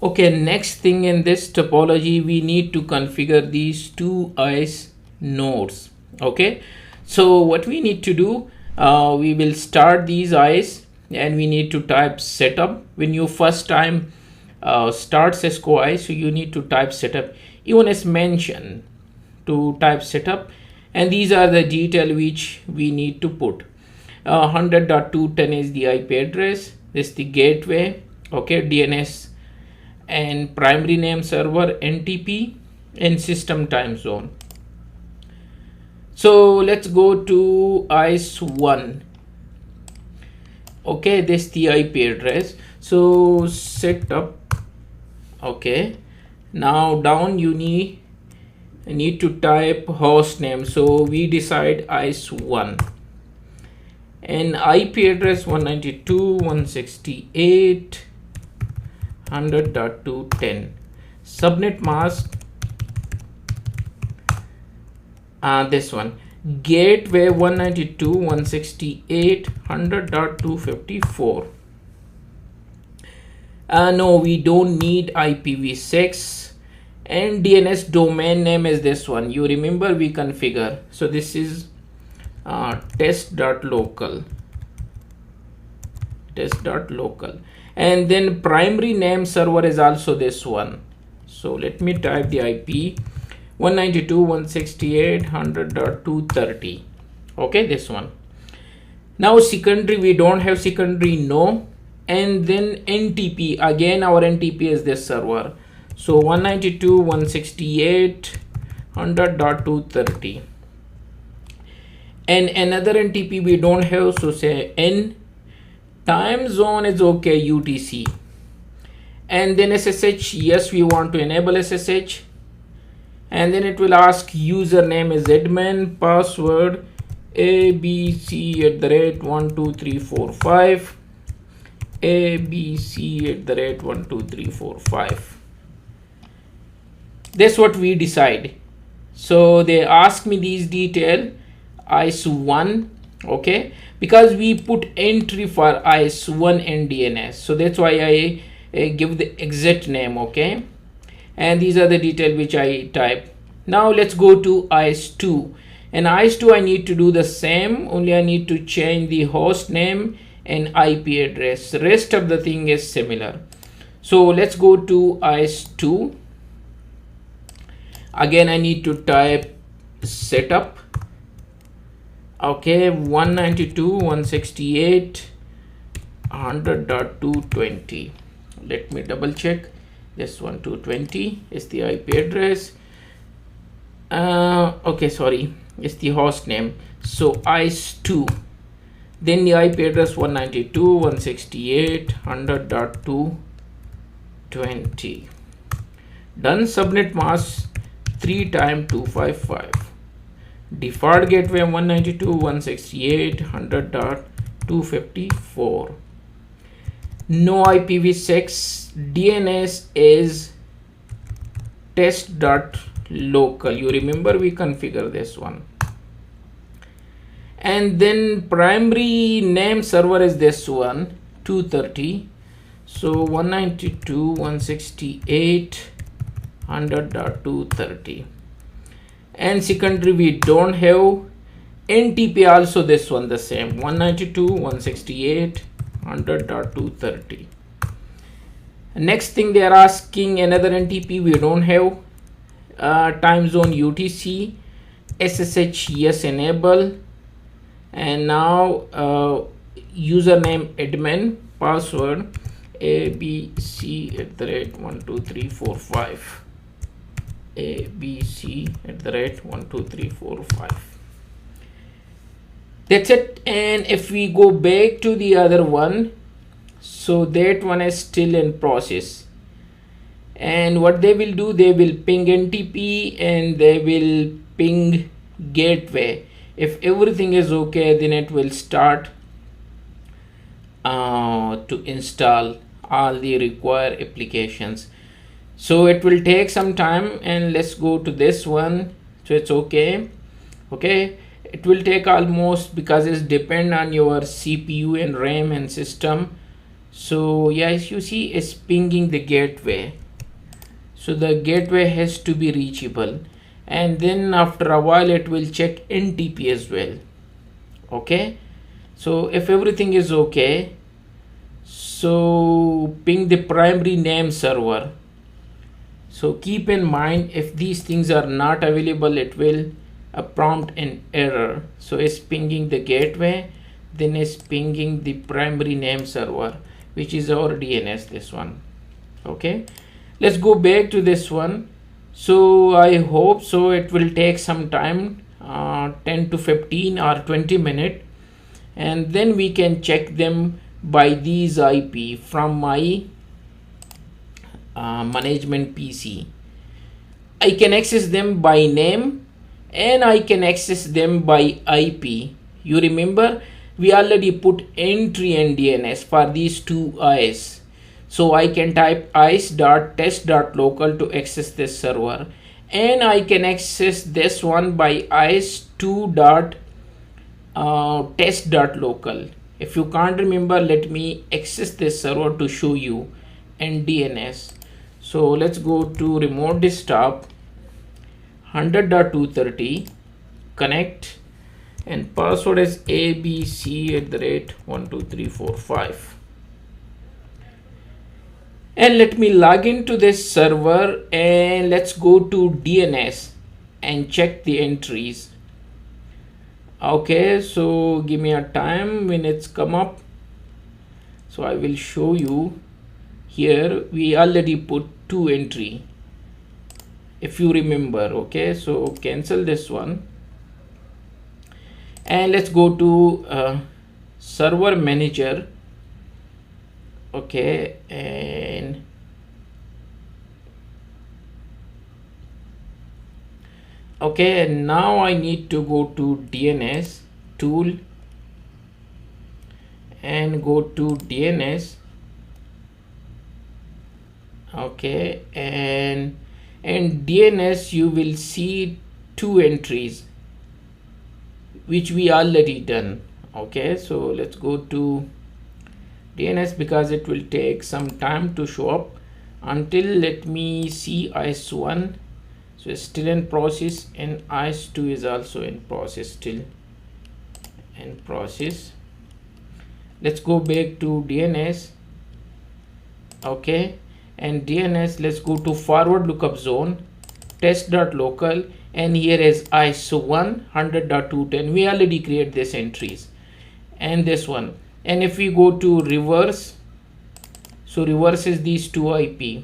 Okay, next thing in this topology, we need to configure these two ISE nodes. Okay, so what we need to do, we will start these ISE and we need to type setup. When you first time start Cisco ISE, so you need to type setup, even as mentioned to type setup, and these are the detail which we need to put. 100.210 is the IP address, this is the gateway, okay, DNS and primary name server, NTP, and system time zone. So let's go to ISE 1. Okay, this is the IP address. So setup. Okay, now down you need to type host name. So we decide ISE 1 and IP address 192.168.100.210. Subnet mask, this one, gateway 192.168.100.254. No, we don't need IPv6, and DNS domain name is this one. You remember we configure. So this is test.local, and then primary name server is also this one. So let me type the IP 192.168.100.230. okay, this one. Now secondary, we don't have secondary, no. And then NTP, again our NTP is this server. So 192.168.100.230. and another NTP we don't have, so say N. Time zone is okay, UTC. And then SSH, yes, we want to enable SSH. And then it will ask username is admin, password abc@12345, abc@12345. That's what we decide. So they ask me these detail, ISE 1, okay, because we put entry for ISE 1 and DNS, so that's why I give the exact name, okay. And these are the detail which I type. Now let's go to ISE 2, and ISE 2 I need to do the same, only I need to change the host name and IP address. The rest of the thing is similar. So let's go to ISE 2. Again I need to type setup, okay, 192.168.100.220. let me double check. This one 220 is the IP address. Okay, sorry, it's the host name. So ISE 2, then the IP address 192.168.100.220. done. Subnet mask 3 times 255. Default gateway 192.168.100.254. no IPv6. DNS is test.local. you remember we configure this one. And then primary name server is this one, 230. So 192.168.100.230. and secondary we don't have. NTP also this one the same, 192.168.100.230. next thing they are asking another NTP, we don't have. Time zone UTC, SSH, yes, enable. And now username admin, password abc@12345, abc@12345. that's it. And if we go back to the other one, so that one is still in process. And what they will do, they will ping NTP and they will ping gateway. If everything is okay, then it will start to install all the required applications. So it will take some time, and let's go to this one. So it's okay. It will take almost, because it's depend on your CPU and RAM and system. So yes, you see it's pinging the gateway. So the gateway has to be reachable, and then after a while it will check NTP as well. Okay, so if everything is okay, so ping the primary name server. So keep in mind, if these things are not available, it will prompt an error. So it's pinging the gateway, then it's pinging the primary name server, which is our DNS, this one. Okay, let's go back to this one. So I hope so it will take some time, 10 to 15 or 20 minutes, and then we can check them by these IP from my management PC. I can access them by name and I can access them by IP. You remember we already put entry and DNS for these two ISE. So I can type ISE.test.local to access this server, and I can access this one by ISE2.test.local. If you can't remember, let me access this server to show you, and DNS. So let's go to remote desktop, 100.230, connect, and password is abc@12345. And let me log into this server, and let's go to DNS and check the entries. Okay, so give me a time when it's come up. So I will show you. Here we already put 2 entry, if you remember. Okay, so cancel this one, and let's go to server manager. Okay, and okay, and now I need to go to DNS tool and go to DNS. Okay, and DNS you will see 2 entries which we already done. Okay, so let's go to DNS because it will take some time to show up. Until, let me see ISE1. So it's still in process, and ISE2 is also in process, still in process. Let's go back to DNS. Okay, and DNS, let's go to forward lookup zone, test.local, and here is ISE1 100.210. We already create these entries, and this one. And if we go to reverse, so reverse is these 2 IP,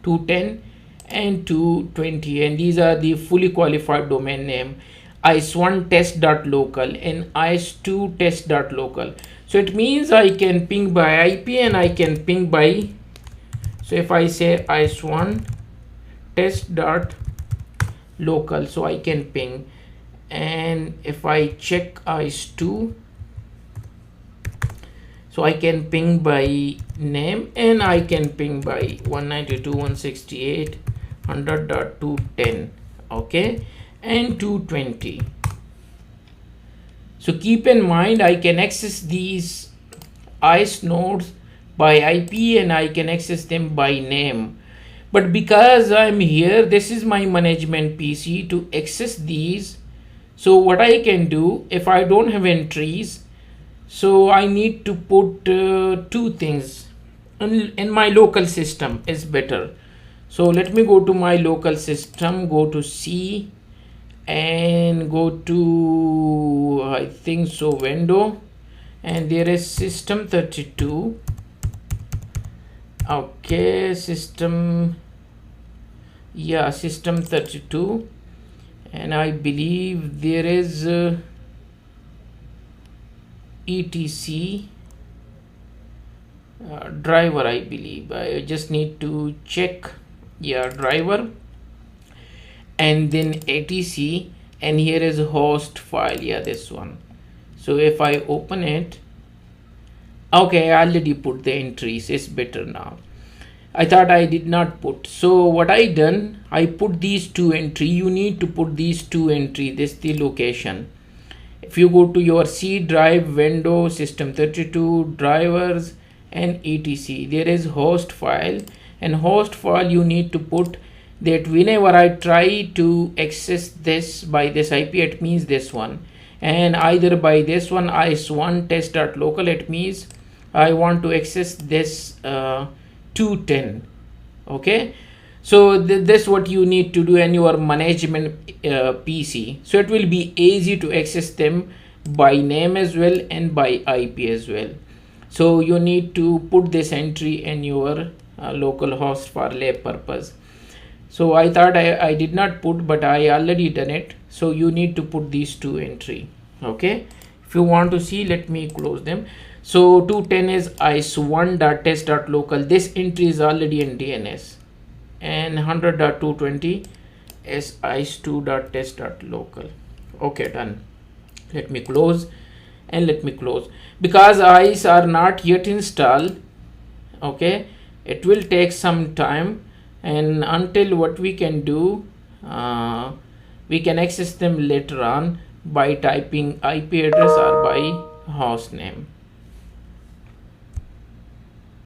210 and 220, and these are the fully qualified domain name, ISE1 test.local and ISE2 test.local. So it means I can ping by IP and I can ping by, so if I say ISE1 test.local, so I can ping, and if I check ISE2, so I can ping by name and I can ping by 192.168.100.210. okay, and 220. So keep in mind, I can access these ISE nodes by IP and I can access them by name. But because I'm here, this is my management PC to access these. So what I can do, if I don't have entries, so I need to put 2 things in my local system is better. So let me go to my local system, go to C and go to, I think so, window, and there is system 32. Okay, system, yeah, system 32, and I believe there is etc driver. I believe I just need to check, yeah, driver, and then etc, and here is host file, yeah, this one. So if I open it, okay, I already put the entries, it's better now. I thought I did not put. So what I done, I put these 2 entry. You need to put these 2 entry, this the location. If you go to your C drive window, system 32 drivers, and etc. There is host file, and host file you need to put that whenever I try to access this by this IP, it means this one, and either by this one ISE1 test.local, it means I want to access this 210. Okay, so this what you need to do in your management PC, so it will be easy to access them by name as well and by IP as well. So you need to put this entry in your local host for lab purpose. So I thought I did not put, but I already done it. So you need to put these two entry. Okay, if you want to see, let me close them. So 210 is ISE1.test.local. This entry is already in DNS, and 100.220 is ISE2.test.local. Okay, done. Let me close, and let me close, because ISE are not yet installed. Okay, it will take some time, and until what we can do, we can access them later on by typing IP address or by host name.